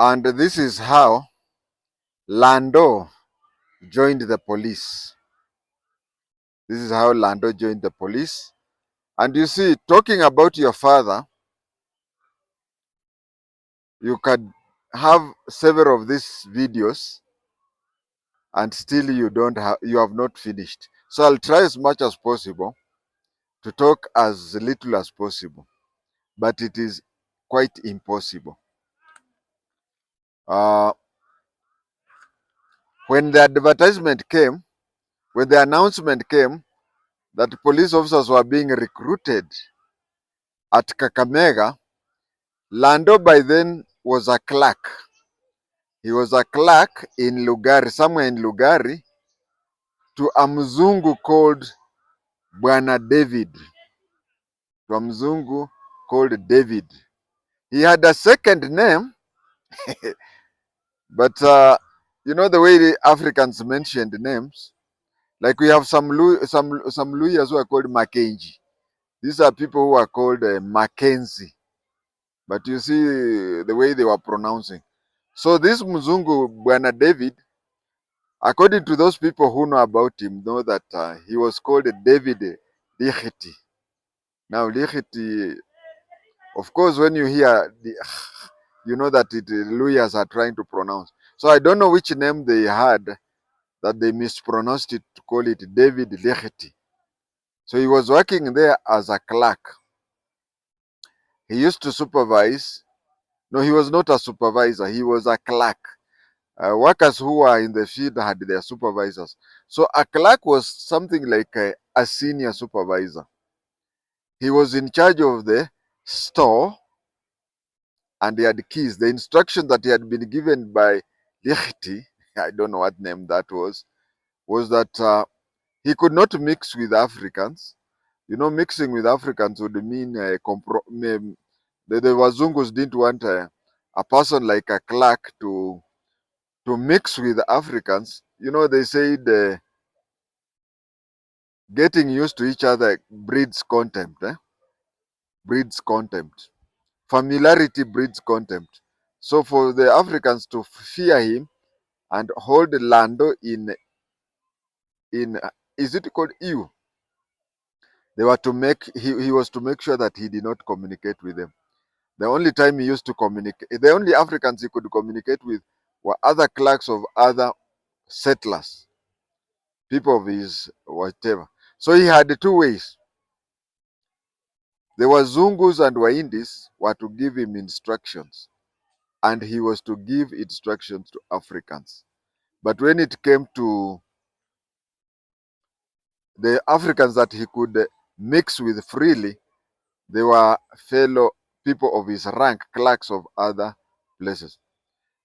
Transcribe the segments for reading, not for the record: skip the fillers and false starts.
And this is how LANDO joined the police. This is how LANDO joined the police. And you see, talking about your father, you can have several of these videos and still you have not finished. So I'll try as much as possible to talk as little as possible, but it is quite impossible. Uh, when the advertisement came, when the announcement came that police officers were being recruited at Kakamega, LANDO by then was a clerk. He was a clerk in Lugari, somewhere in Lugari, to a mzungu called Bwana David. To a mzungu called David. He had a second name, but you know the way the Africans mentioned names, like we have some Luyas who are called Mackenzie. These are people who are called Mackenzie. But you see the way they were pronouncing. So this Mzungu Bwana David, according to those people who know about him, know that he was called David Lichiti. Now Lichiti, of course, when you hear the, you know that Luyas are trying to pronounce. So I don't know which name they had that they mispronounced it to call it David Lichiti. So he was working there as a clerk. He used to supervise. No, he was not a supervisor. He was a clerk. Workers who were in the field had their supervisors. So a clerk was something like a senior supervisor. He was in charge of the store and he had keys. The instruction that he had been given by Lichti, I don't know what name that was that he could not mix with Africans. You know, mixing with Africans would mean the Wazungus didn't want a person like a clerk to mix with Africans. You know, they said getting used to each other breeds contempt. Breeds contempt. Familiarity breeds contempt. So for the Africans to fear him and hold LANDO in is it called EU? They were to make he was to make sure that he did not communicate with them. The only time he used to communicate, the only Africans he could communicate with were other clerks of other settlers, people of his whatever. So he had two ways. The Wazungus and Wahindis were to give him instructions, and he was to give instructions to Africans. But when it came to the Africans that he could mix with freely, they were fellow people of his rank, clerks of other places.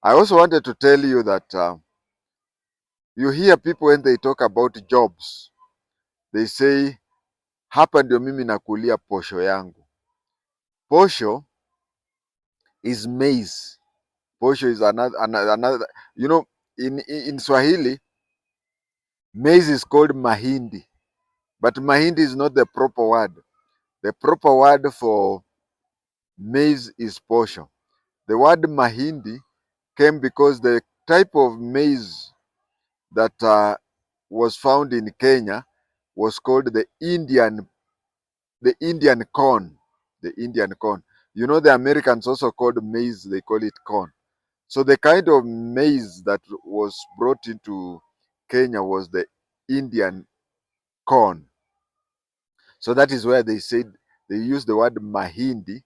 I also wanted to tell you that you hear people when they talk about jobs, they say hapa ndio mimi nakulia posho yangu. Posho is maize. Posho is another you know, in Swahili, maize is called mahindi, but mahindi is not the proper word. The proper word for maize is posho. The word mahindi came because the type of maize that was found in Kenya was called the Indian corn. The Indian corn. You know, the Americans also called maize, they call it corn. So the kind of maize that was brought into Kenya was the Indian corn. So that is where they said they used the word mahindi,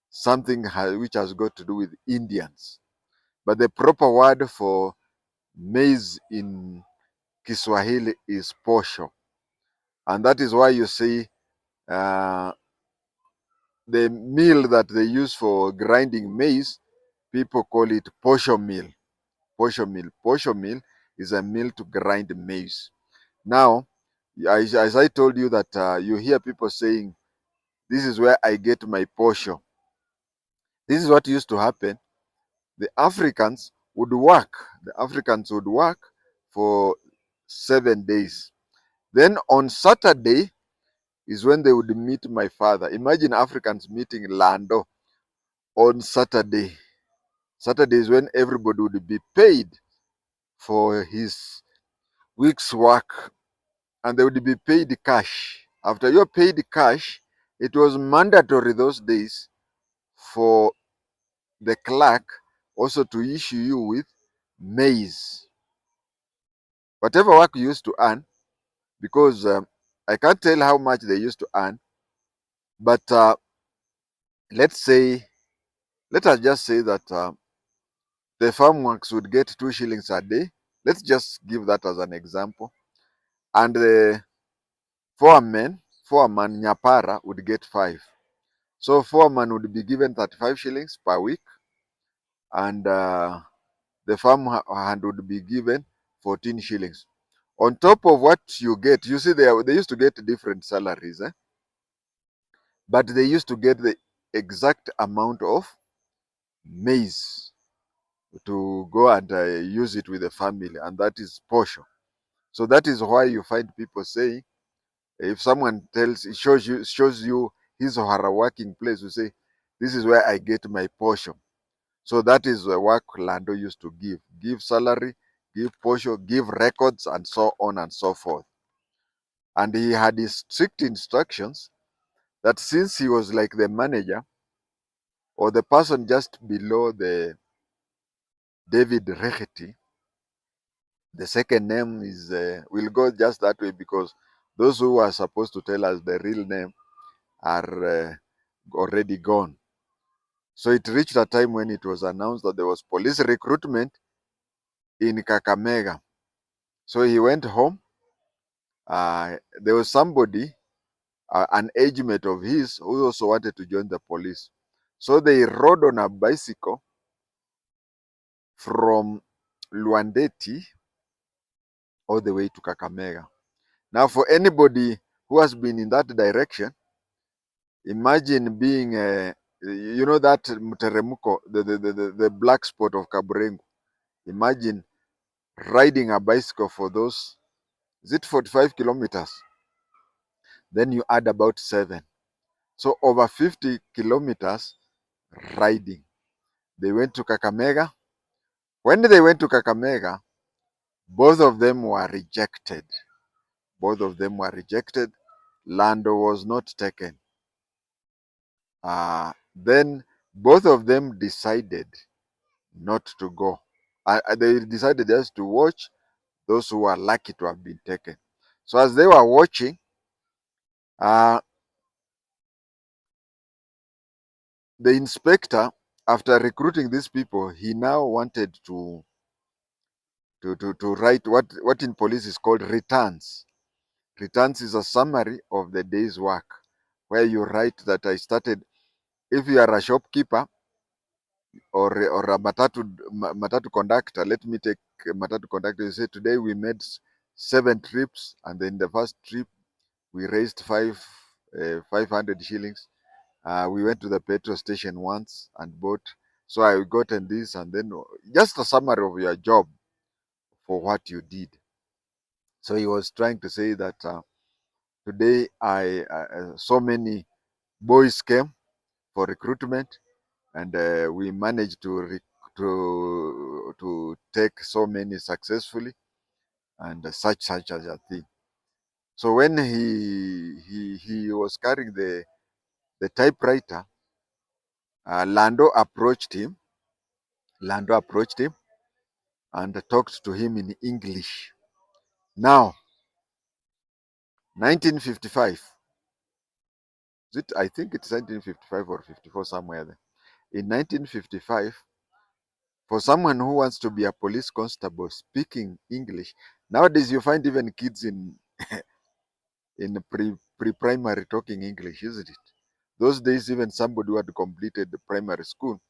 something which has got to do with Indians. But the proper word for maize in Kiswahili is posho. And that is why you see uh, the mill that they use for grinding maize, people call it posho mill. Posho mill. Posho mill is a mill to grind maize. Now, as I told you that you hear people saying, this is where I get my posho. This is what used to happen. The Africans would work. The Africans would work for 7 days. Then on Saturday is when they would meet my father. Imagine Africans meeting LANDO on Saturday. Saturday is when everybody would be paid for his week's work, and they would be paid cash. After you're paid cash, it was mandatory those days for the clerk also to issue you with maize. Whatever work you used to earn, because I can't tell how much they used to earn, but let's say, let us just say that the farm works would get 2 shillings a day. Let's just give that as an example. And the foreman Nyapara would get 5. So foreman would be given 35 shillings per week, and the farm hand would be given 14 shillings. On top of what you get, you see they used to get different salaries, but they used to get the exact amount of maize to go and use it with the family, and that is portion. So that is why you find people saying, if someone shows you his or her working place, you say, this is where I get my portion. So that is the work Lando used to give salary, give portion, give records, and so on and so forth. And he had his strict instructions that since he was like the manager or the person just below the David Recheti, the second name is will go just that way, because those who are supposed to tell us the real name are already gone. So it reached a time when it was announced that there was police recruitment in Kakamega. So he went home. There was somebody, an age mate of his, who also wanted to join the police. So they rode on a bicycle from Luandeti all the way to Kakamega. Now, for anybody who has been in that direction, imagine being, that Mteremuko, the black spot of Kaburengu. Imagine riding a bicycle for those, is it 45 kilometers? Then you add about 7. So over 50 kilometers riding. They went to Kakamega. When they went to Kakamega, both of them were rejected. Both of them were rejected. Lando was not taken. Then both of them decided not to go. They decided just to watch those who were lucky to have been taken. So as they were watching, uh, the inspector, after recruiting these people, he now wanted to write what in police is called returns. Returns is a summary of the day's work, where you write that I started. If you are a shopkeeper or a matatu conductor, let me take a matatu conductor. You say today we made 7 trips, and then the first trip we raised 500 shillings. We went to the petrol station once and bought. So I got in this, and then just a summary of your job for what you did. So he was trying to say that today so many boys came for recruitment, and we managed to take so many successfully, and such as a thing. So when he was carrying the typewriter, Lando approached him. Lando approached him and talked to him in English. Now, 1955. I think it's 1955 or 54, somewhere there. In 1955, for someone who wants to be a police constable speaking English, nowadays you find even kids in pre-primary talking English, isn't it? Those days, even somebody who had completed the primary school,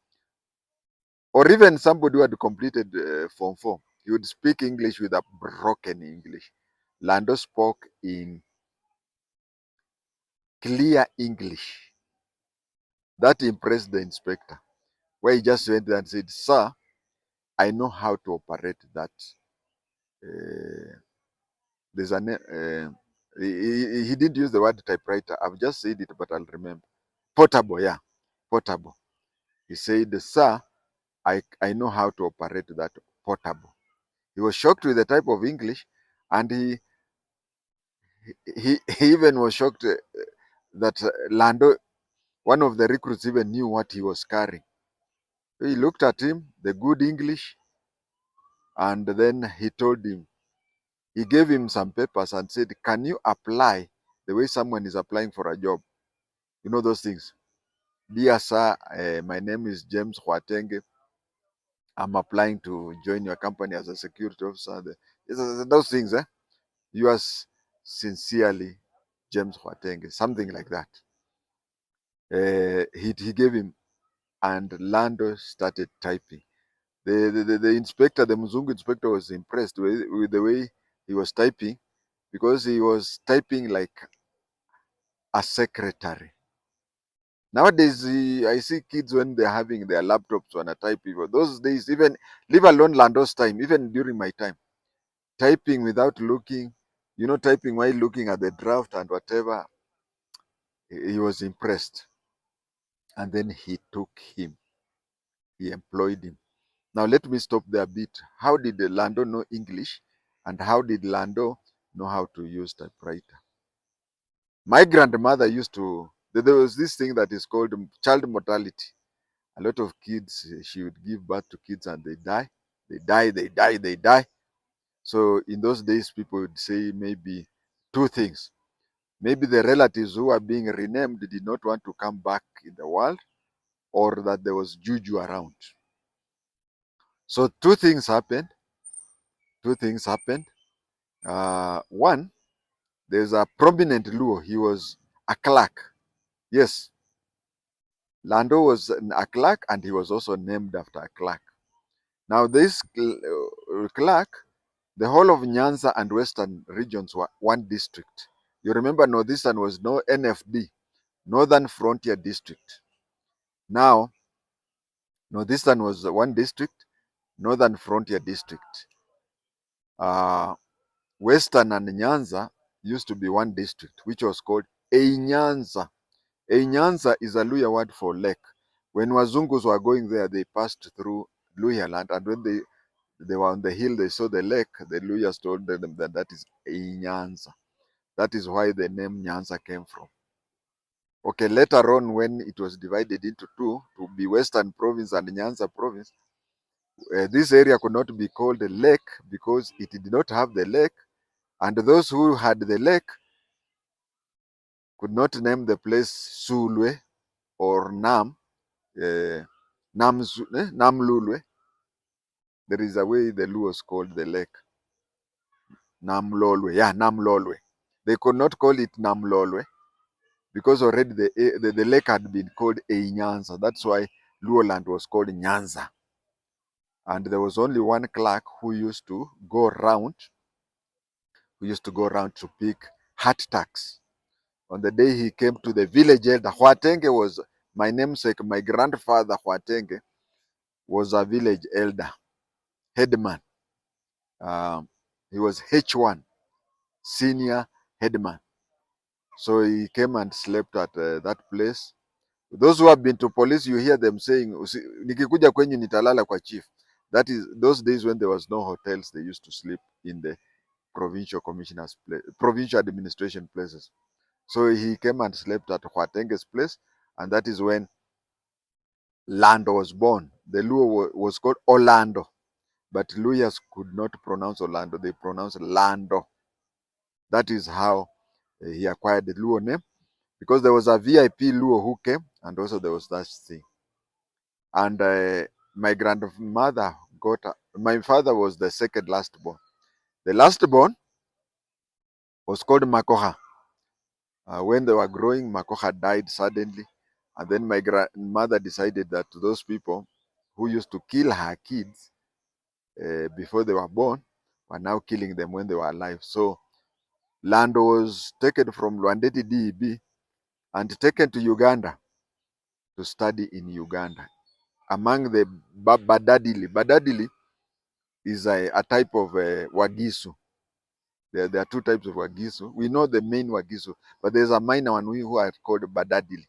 or even somebody who had completed Form 4, he would speak English with a broken English. Lando spoke in clear English. That impressed the inspector, where he just went there and said, "Sir, I know how to operate that." Uh, there's an he didn't use the word typewriter. I've just said it, but I'll remember. Portable, yeah, portable. He said, "Sir, I know how to operate that portable. He was shocked with the type of English, and he even was shocked that Lando, one of the recruits, even knew what he was carrying. He looked at him, the good English, and then he gave him some papers and said, "Can you apply the way someone is applying for a job? You know those things. Dear sir, my name is James Huatenge. I'm applying to join your company as a security officer." Those things, eh? Yours sincerely, James Huatenge, something like that. He gave him, and Lando started typing. The inspector, the Mzungu inspector, was impressed with the way he was typing, because he was typing like a secretary. Nowadays, I see kids when they're having their laptops when I type people. Those days, even leave alone Lando's time, even during my time, typing without looking, typing while looking at the draft and whatever, he was impressed. And then he took him, he employed him. Now, let me stop there a bit. How did Lando know English? And how did Lando know how to use typewriter? My grandmother used to, there was this thing that is called child mortality. A lot of kids, she would give birth to kids and they die. They die, they die, they die. So in those days, people would say maybe two things. Maybe the relatives who are being renamed did not want to come back in the world, or that there was juju around. So two things happened. Two things happened. One, there's a prominent Luo. He was a clerk. Yes, Lando was a clerk, and he was also named after a clerk. Now, this clerk, the whole of Nyanza and Western regions were one district. You remember Northeastern was no NFD, Northern Frontier District. Now, Northeastern was one district, Northern Frontier District. Uh, Western and Nyanza used to be one district, which was called Nyanza. Nyanza is a Luya word for lake. When Wazungus were going there, they passed through Luya land, and when they were on the hill, they saw the lake. The Luyas told them that that is Nyanza. That is why the name Nyanza came from. Okay, later on, when it was divided into two, to be Western Province and Nyanza Province, this area could not be called a lake because it did not have the lake, and those who had the lake could not name the place Sulwe or Namlulwe. There is a way the Luos called the lake Namlolwe. Yeah, Namlolwe. They could not call it Namlolwe because already the lake had been called Nyanza. That's why Luo land was called Nyanza. And there was only one clerk who used to go around to pick heart tax. On the day he came to the village elder, Huatenge was my namesake. My grandfather Huatenge was a village elder, headman. Um, he was H1, senior headman. So he came and slept at that place. Those who have been to police, you hear them saying, nikikuja kwenyu nitalala kwa chief. That is those days when there was no hotels, they used to sleep in the provincial commissioners' place, provincial administration places. So he came and slept at Huatenge's place, and that is when Lando was born. The Luo was called Orlando, but Luyas could not pronounce Orlando, they pronounced Lando. That is how he acquired the Luo name, because there was a VIP Luo who came, and also there was that thing. And my grandmother my father was the second last born. The last born was called Makoha. When they were growing, Makoha died suddenly. And then my grandmother decided that those people who used to kill her kids before they were born were now killing them when they were alive. So land was taken from Lwandeti DEB and taken to Uganda to study in Uganda. Among the Badadili. Badadili is a type of Wagisu. There are two types of Wagisu. We know the main Wagisu, but there's a minor one who are called Badadili.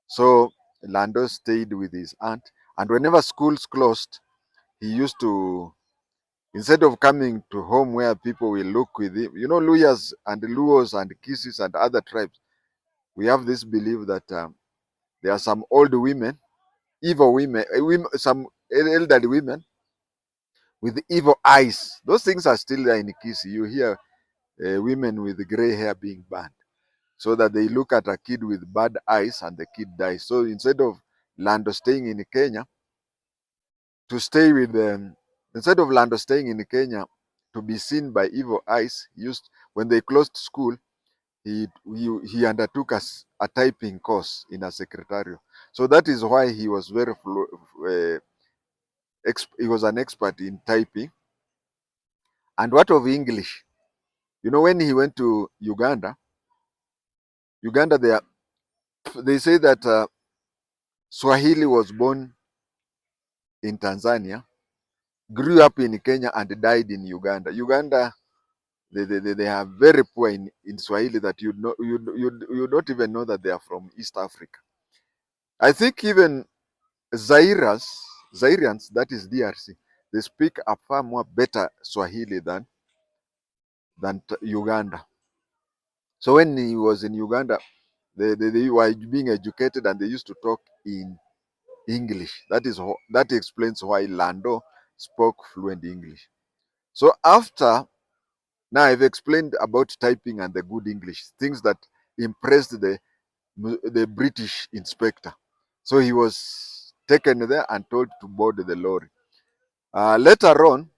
So Lando stayed with his aunt, And whenever schools closed, he used to, instead of coming to home where people will look with him, Luyas and Luos and Kisis and other tribes, we have this belief that there are some old women, evil women, some elderly women with evil eyes. Those things are still there in Kisi. You hear women with gray hair being burned, so that they look at a kid with bad eyes and the kid dies. So instead of Lando staying in Kenya to stay with them, instead of Lando staying in Kenya to be seen by evil eyes, when they closed school, he undertook a typing course in a secretarial. So that is why he was he was an expert in typing. And what of English? When he went to Uganda, they say that Swahili was born in Tanzania, grew up in Kenya, and died in Uganda. Uganda, they are very poor in Swahili, that you don't even know that they are from East Africa. I think even Zairians, that is DRC, they speak a far more better Swahili than Uganda. So when he was in Uganda, they were being educated and they used to talk in English. That explains why Lando spoke fluent English. So now I've explained about typing and the good English, things that impressed the British inspector. So he was taken there and told to board the lorry. Later on,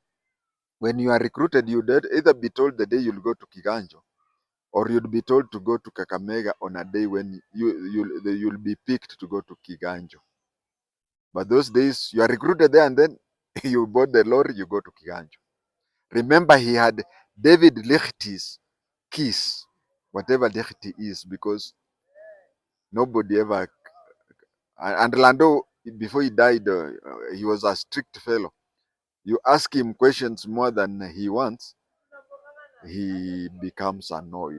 when you are recruited, you'd either be told the day you'll go to Kiganjo, or you'd be told to go to Kakamega on a day when you'll be picked to go to Kiganjo. But those days, you are recruited there and then you board the lorry, you go to Kiganjo. Remember, he had David Lichty's keys, whatever Lichty is, because nobody ever. And Lando, before he died, he was a strict fellow. You ask him questions more than he wants, he becomes annoyed.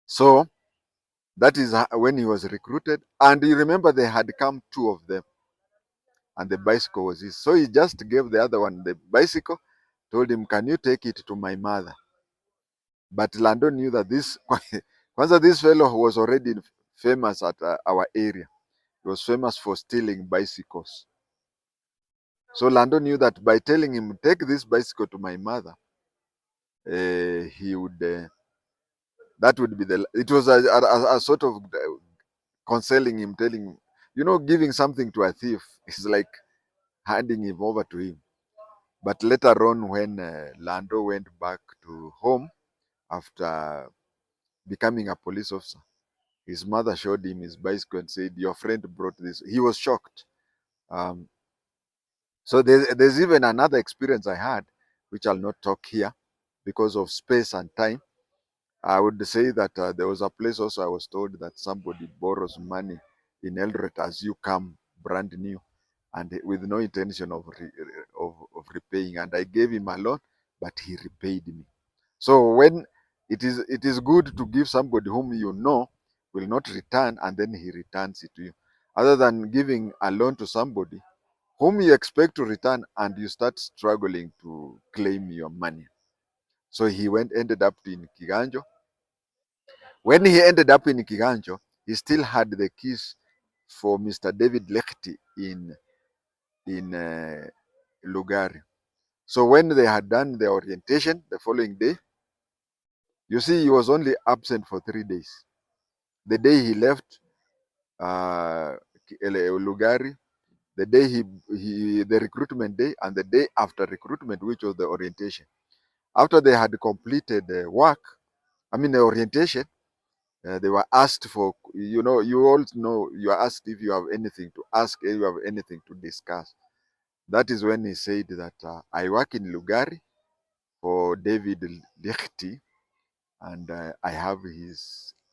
So that is when he was recruited. And you remember they had come two of them, and the bicycle was his. So he just gave the other one the bicycle, told him, "Can you take it to my mother?" But Lando knew that this fellow was already famous at our area. He was famous for stealing bicycles. So Lando knew that by telling him, "Take this bicycle to my mother," he would. That would be It was a sort of consoling him, telling him, giving something to a thief is like handing him over to him. But later on, when Lando went back to home after becoming a police officer, his mother showed him his bicycle and said, "Your friend brought this." He was shocked. Um, so there's even another experience I had, which I'll not talk here because of space and time. I would say that there was a place also I was told that somebody borrows money in Eldoret as you come brand new, and with no intention of repaying. And I gave him a loan, but he repaid me. So when it is good to give somebody whom you know will not return, and then he returns it to you, other than giving a loan to somebody whom you expect to return and you start struggling to claim your money. So he ended up in Kiganjo. When he ended up in Kiganjo, he still had the keys for Mr. David Lechty in Lugari. So when they had done the orientation the following day, you see, he was only absent for 3 days. The day he left uh, Lugari, the day the recruitment day, and the day after recruitment, which was the orientation. After they had completed the the orientation, they were asked for, you all know, you are asked if you have anything to ask, if you have anything to discuss. That is when he said that I work in Lugari for David Lichty, and I have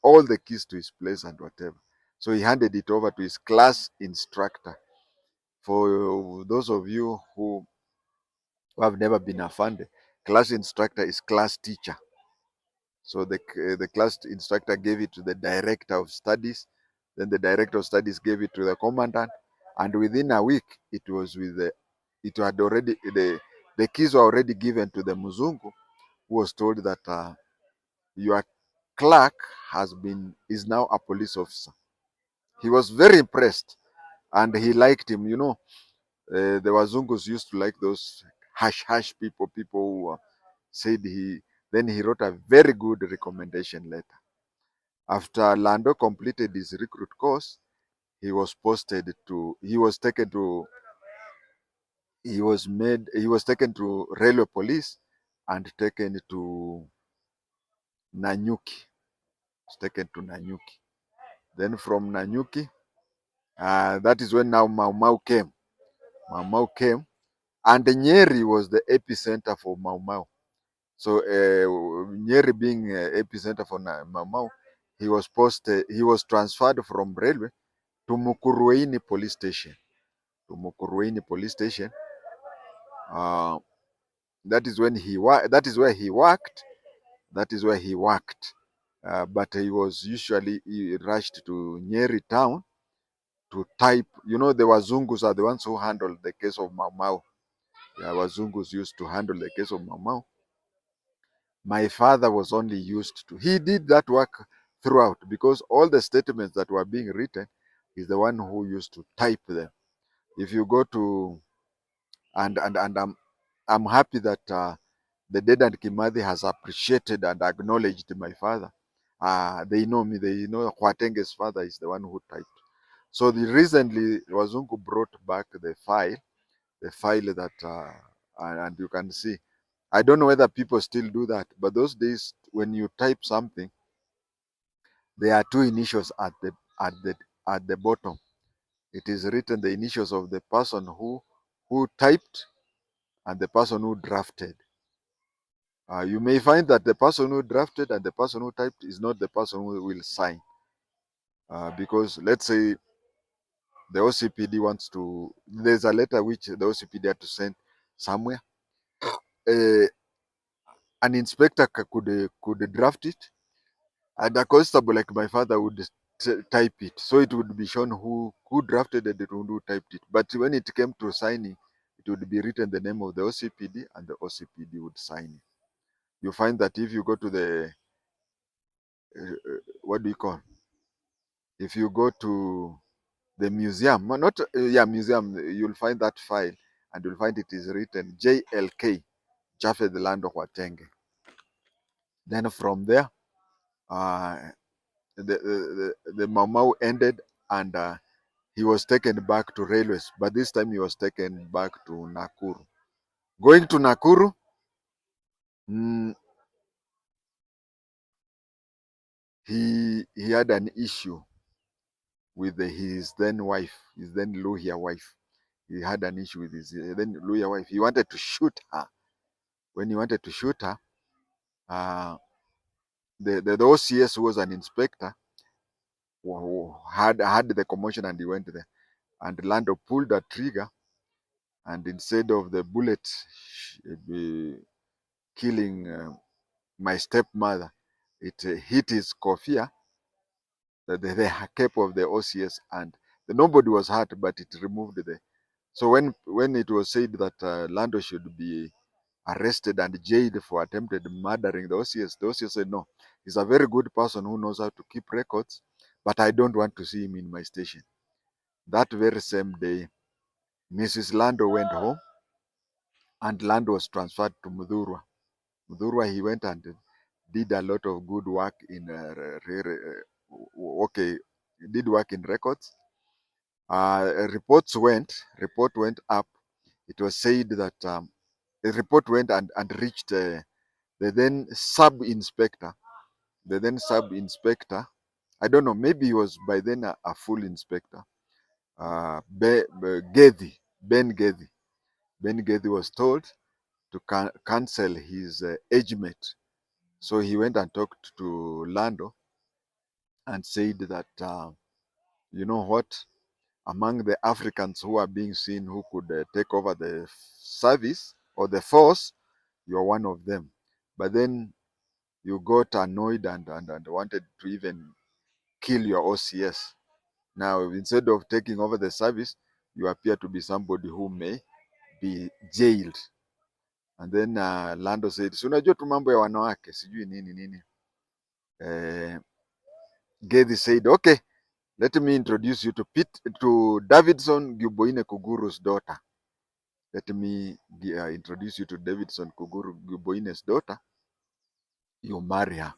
all the keys to his place and whatever. So he handed it over to his class instructor. For those of you who have never been a Funde, class instructor is class teacher. So the class instructor gave it to the director of studies. Then the director of studies gave it to the commandant. and within a week it was with it had already the keys were already given to the Muzungu, who was told that your clerk is now a police officer. He was very impressed and he liked him. The Wazungus used to like those hush hush people who said he. Then he wrote a very good recommendation letter. After Lando completed his recruit course, he was posted to. He was taken to. He was made. He was taken to railway police and taken to Nanyuki. Was taken to Nanyuki. Then from Nanyuki, that is when now Mau Mau came. Mau Mau came, and Nyeri was the epicenter for Mau Mau. So Nyeri being epicenter for Mau Mau, he was transferred from railway to Mukurweini police station. To Mukurweini police station. Uh, that is when that is where he worked. That is where he worked. But he rushed to Nyeri town to type. The Wazungus are the ones who handled the case of Mau Mau. The Wazungus used to handle the case of Mau Mau. My father was only used to. He did that work throughout because all the statements that were being written is the one who used to type them. If you go to and I'm happy that the dead and Kimathi has appreciated and acknowledged my father. They know me. They know Kwatenge's father is the one who typed. So recently Wazungu brought back the file that and you can see. I don't know whether people still do that, but those days when you type something, there are two initials at the at the bottom. It is written the initials of the person who typed and the person who drafted. You may find that the person who drafted and the person who typed is not the person who will sign, because let's say the OCPD wants to. There's a letter which the OCPD had to send somewhere. Uh, an inspector could draft it, and a constable like my father would type it, so it would be shown who drafted it and who typed it. But when it came to signing, it would be written the name of the OCPD, and the OCPD would sign it. You find that if you go to the what do you call? If you go to the museum, not museum, you'll find that file, and you'll find it is written JLK, Jaffe the Land of Watenge. Then from there, uh, the Mau Mau ended, and he was taken back to railways, but this time he was taken back to Nakuru. Going to Nakuru, mm, he had an issue with his then wife, his then Luhya wife. He had an issue with his then Luhya wife. He wanted to shoot her. When he wanted to shoot her, uh, the OCS, who was an inspector, who had the commotion, and he went there. And Lando pulled the trigger, and instead of the bullet killing my stepmother, it hit his kofia, the cape of the OCS, and nobody was hurt, but it removed the. So when it was said that Lando should be arrested and jailed for attempted murdering the OCS said no. He's a very good person who knows how to keep records, but I don't want to see him in my station. That very same day, Mrs. Lando went home, and Lando was transferred to Mudhurwa. Mudhurwa, he went and did a lot of good work in okay, did work in records. Report went up. It was said that the report went and reached the then sub inspector. The then sub inspector, I don't know, maybe he was by then a full inspector. Gethi, Ben Gethi. Ben Gethi was told to cancel his age mate. So he went and talked to Lando and said that, you know what, among the Africans who are being seen who could take over the service or the force, you're one of them. But then you got annoyed and wanted to even kill your OCS. Now, instead of taking over the service, you appear to be somebody who may be jailed. And then Lando said, si unajua tu mambo ya wanawake sijui nini nini. Gedhi said, okay, let me introduce you to Davidson Guboine Kuguru's daughter. Let me introduce you to Davidson Kuguru Guboine's daughter. You marry her.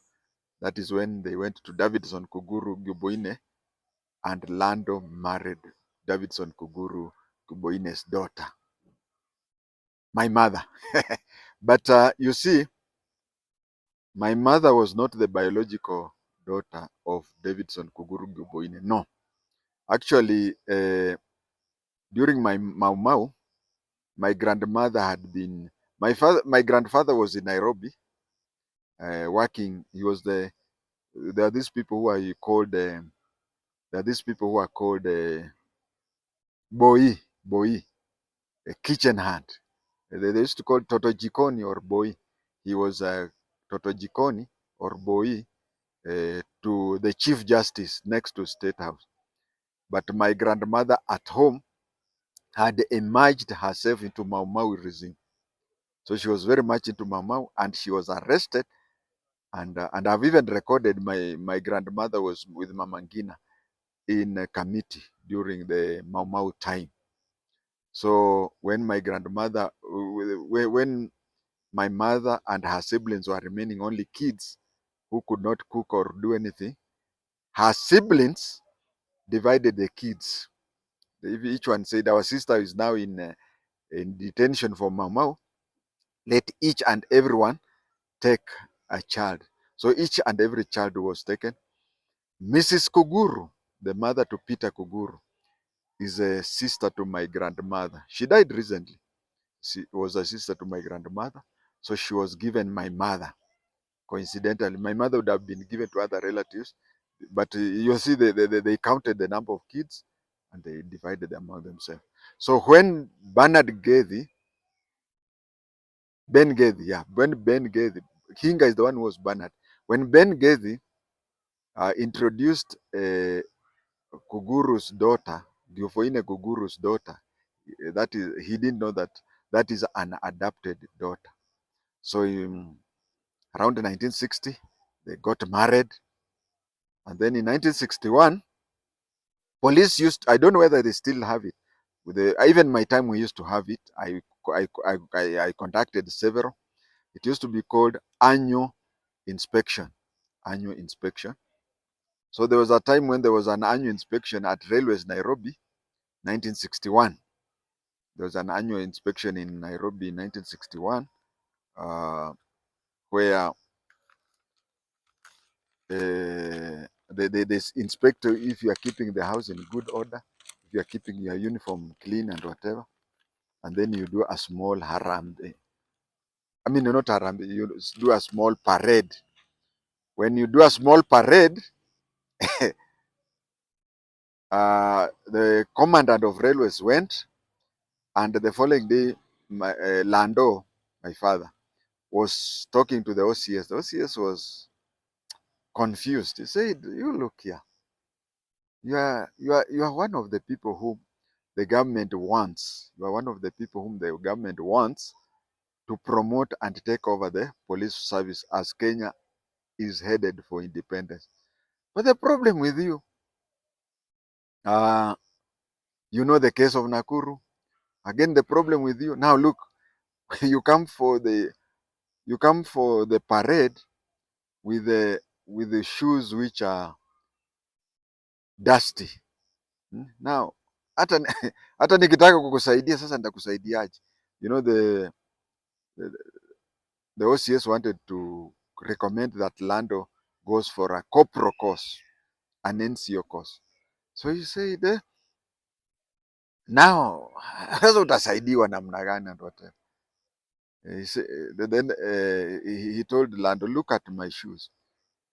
That is when they went to Davidson Kuguru Guboine, and Lando married Davidson Kuguru Guboine's daughter, my mother. But you see, my mother was not the biological daughter of Davidson Kuguru Guboine. No. Actually, during my Mau Mau, my grandmother had been, my grandfather was in Nairobi working. There are these people who are called, Boi, a kitchen hand. They used to call Toto Jikoni or Boi. He was a Toto Jikoni or Boi to the Chief Justice next to State House. But my grandmother at home had emerged herself into Mau Mau regime. So she was very much into Mau Mau, and she was arrested. And I've even recorded my grandmother was with Mama Ngina in a committee during the Mau Mau time. So when my mother and her siblings were remaining only kids who could not cook or do anything, her siblings divided the kids. Each one said, our sister is now in detention for Mau Mau. Let each and everyone take a child. So each and every child was taken. Mrs. Kuguru, the mother to Peter Kuguru, is a sister to my grandmother. She died recently. She was a sister to my grandmother. So she was given my mother. Coincidentally, my mother would have been given to other relatives. But you see, they counted the number of kids and they divided them among themselves. So when Ben Gedhi, when Ben Gedhi, Hinga is the one who was Bernard. When Ben Gedhi introduced Kuguru's daughter, Giofoine Kuguru's daughter, that is, he didn't know that that is an adopted daughter. So around 1960, they got married. And then in 1961, police I don't know whether they still have it. Even my time we used to have it. I contacted several. It used to be called annual inspection. Annual inspection. So there was a time when there was an annual inspection at Railways Nairobi, 1961. There was an annual inspection in Nairobi in 1961, where they inspect if you are keeping the house in good order, if you are keeping your uniform clean and whatever. And then you do a small harambe. I mean, not harambe, you do a small parade. When you do a small parade, the commandant of railways went, and the following day, Lando, my father, was talking to the OCS. The OCS was confused. He said, "You look here. You are one of the people whom the government wants. You are one of the people whom the government wants to promote and take over the police service as Kenya is headed for independence. But the problem with you, you know the case of Nakuru. Again, the problem with you. Now look, you come for the parade with the shoes which are dusty. Now hata hata nikitaka kukusaidia sasa nitakusaidiaje? You know the the OCS wanted to recommend that Lando goes for a corporal course, an NCO course. So he said, now sasa utasaidiwa namna gani and whatever. Then he told Lando, look at my shoes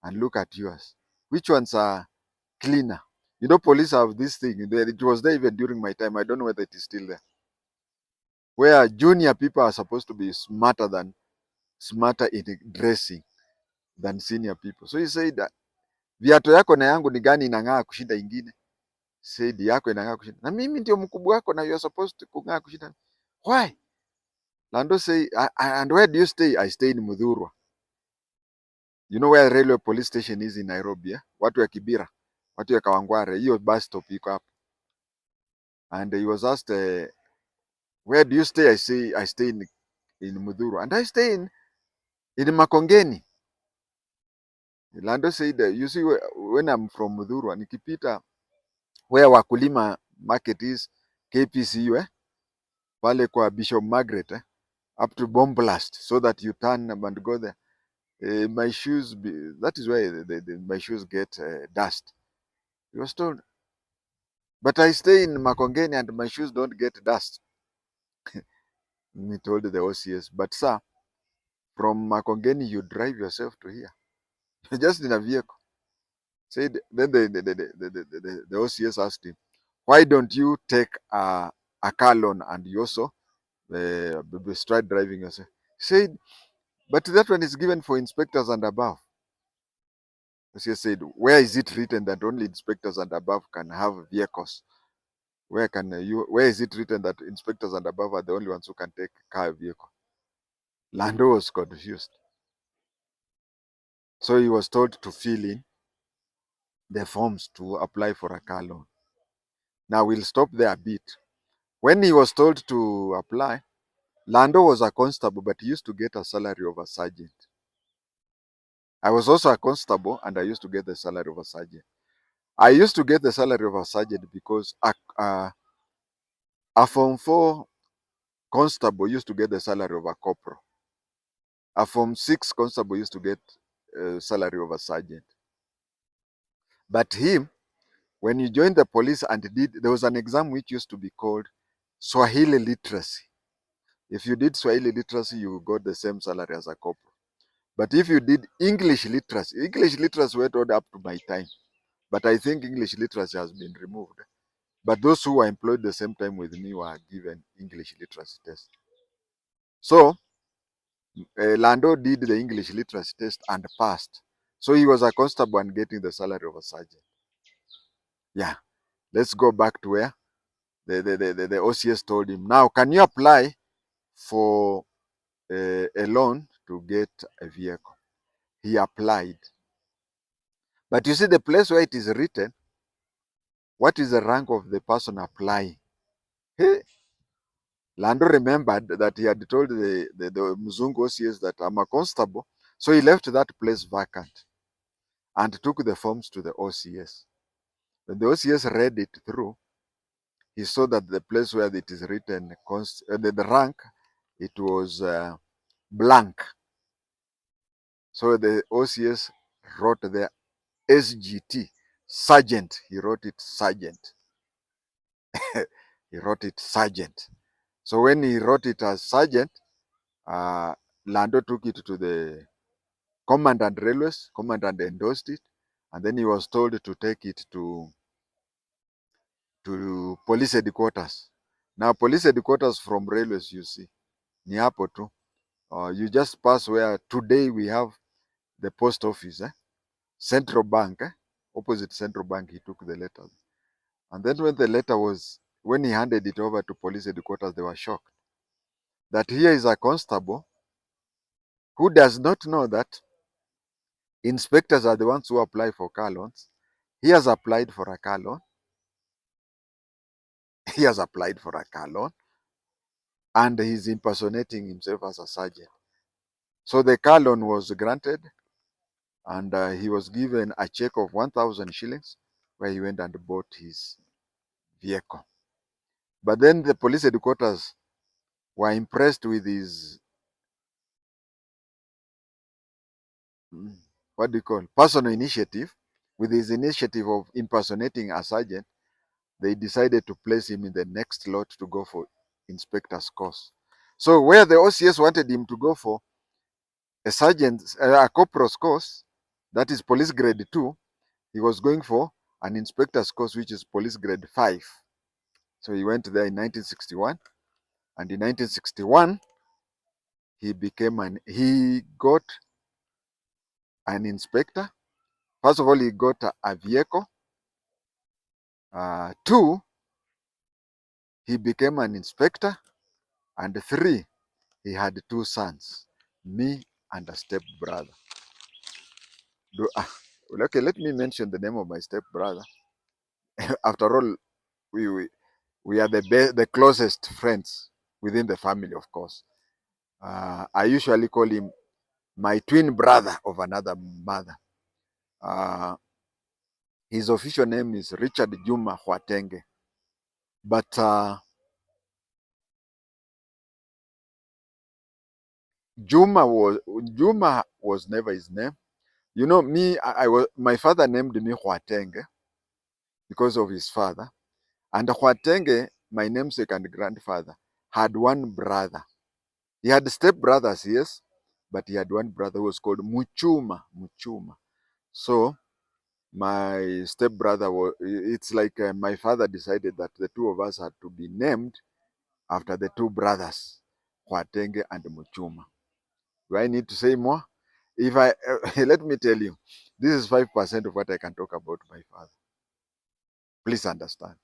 and look at yours. Which ones are cleaner? You know, police have this thing. It was there even during my time. I don't know whether it is still there. Where junior people are supposed to be smarter in dressing than senior people. So he said that viatu yako na yangu ni gani inang'aa kushinda ingine? Said yako inang'aa kushinda. Na mimi ndio mkubwa wako na you are supposed to kung'aa kushinda. Why? Lando say, and where do you stay? I stay in Mudhurwa. You know where railway police station is in Nairobi, eh? Watu ya Kibira, watu ya Kawangware, hiyo bus stop iko hapo. And he was asked, where do you stay? I stay in Mudhurwa. And I stay in Makongeni. Lando said, you see, when I'm from Mudhurwa, nikipita where wakulima market is, KPCU, pale kwa Bishop Margaret, up to Bomb Blast, so that you turn and go there. My shoes, that is why my shoes get dust. He was told, but I stay in Makongeni and my shoes don't get dust. He told the OCS, but sir, from Makongeni you drive yourself to here, just in a vehicle. Said then the OCS asked him, why don't you take a car loan and you also start driving yourself? He said, but that one is given for inspectors and above. OCS said, where is it written that only inspectors and above can have vehicles? Where is it written that inspectors and above are the only ones who can take car vehicle? Lando was confused. So he was told to fill in the forms to apply for a car loan. Now we'll stop there a bit. When he was told to apply, Lando was a constable, but he used to get a salary of a sergeant. I was also a constable, and I used to get the salary of a sergeant. I used to get the salary of a sergeant because a Form 4 constable used to get the salary of a corporal. A Form 6 constable used to get a salary of a sergeant. But him, when you joined the police and there was an exam which used to be called Swahili literacy. If you did Swahili literacy, you got the same salary as a corporal. But if you did English literacy went on up to my time. But I think English literacy has been removed. But those who were employed the same time with me were given English literacy test. So Lando did the English literacy test and passed. So he was a constable and getting the salary of a sergeant. Yeah, let's go back to where the OCS told him, now can you apply for a loan to get a vehicle? He applied. But you see the place where it is written, what is the rank of the person applying? Hey, Lando remembered that he had told the Mzungu OCS that I'm a constable. So he left that place vacant and took the forms to the OCS. When the OCS read it through, he saw that the place where it is written, the rank, it was blank. So the OCS wrote there SGT, sergeant. He wrote it sergeant. He wrote it sergeant. So when he wrote it as sergeant, Lando took it to the commandant railways. Commandant endorsed it, and then he was told to take it to police headquarters. Now police headquarters from railways, you see, ni hapo tu. You just pass where today we have the post office, Central Bank, opposite Central Bank. He took the letter, and then when he handed it over to police headquarters, they were shocked that here is a constable who does not know that inspectors are the ones who apply for car loans. He has applied for a car loan. He has applied for a car loan, and he's impersonating himself as a sergeant. So the car loan was granted, and he was given a check of 1,000 shillings where he went and bought his vehicle. But then the police headquarters were impressed with his, personal initiative. With his initiative of impersonating a sergeant, they decided to place him in the next lot to go for inspector's course. So where the OCS wanted him to go for a corporal's course, that is police grade 2, he was going for an inspector's course, which is police grade 5. So he went there in 1961, and in 1961 he got an inspector. First of all, he got a vehicle, 2, he became an inspector. And 3, he had 2 sons, me and a step brother. Okay, let me mention the name of my step brother. After all, we, we, we are the closest friends within the family, of course. I usually call him my twin brother of another mother. Uh, his official name is Richard Juma JI-TENGE. But Juma was never his name. You know, my father named me JI-TENGE because of his father. And JI-TENGE, my namesake and grandfather, had one brother. He had step brothers, yes, but he had one brother who was called Muchuma. So my step brother was, it's like my father decided that the 2 of us had to be named after the 2 brothers, JI-TENGE and Muchuma. Do I need to say more? If I let me tell you, this is 5% of what I can talk about my father. Please understand.